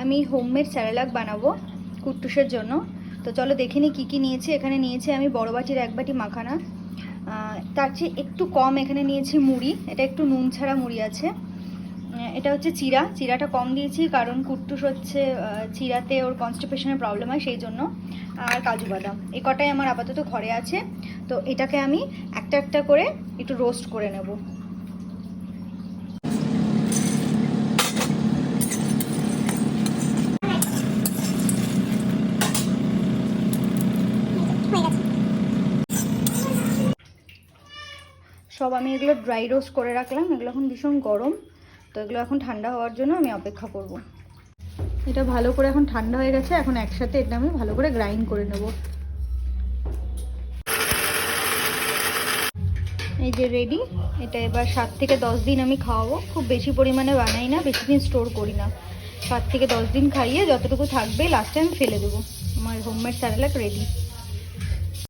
আমি homemade Cerelac বানাবো কুট্টুসের জন্য। তো চলো দেখে নিই কী কী নিয়েছি। এখানে নিয়েছি আমি বড় বাটির 1 বাটি মাখানা, তার চেয়ে একটু কম এখানে নিয়েছি মুড়ি, এটা একটু নুন ছাড়া মুড়ি আছে। এটা হচ্ছে চিরাটা কম দিয়েছি কারণ কুট্টুস হচ্ছে চিরাতে ওর কনস্টিপেশনের প্রবলেম হয় সেই জন্য। আর কাজু বাদাম, এই কটাই আমার আপাতত ঘরে আছে। তো এটাকে আমি একটা একটা করে একটু রোস্ট করে নেব। সব আমি এগুলো ড্রাই রোস্ট করে রাখলাম, এগুলো এখন ভীষণ গরম, তো এগুলো এখন ঠান্ডা হওয়ার জন্য আমি অপেক্ষা করব। এটা ভালো করে এখন ঠান্ডা হয়ে গেছে, এখন একসাথে এটা আমি ভালো করে গ্রাইন্ড করে নেব। এই যে রেডি। এটা এবার 7 থেকে 10 দিন আমি খাওয়াবো, খুব বেশি পরিমাণে বানাই না, বেশি দিন স্টোর করি না। 7 থেকে 10 দিন খাইয়ে যতটুকু থাকবে লাস্টে আমি ফেলে দেবো। আমার হোমমেড স্যারেলাক রেডি।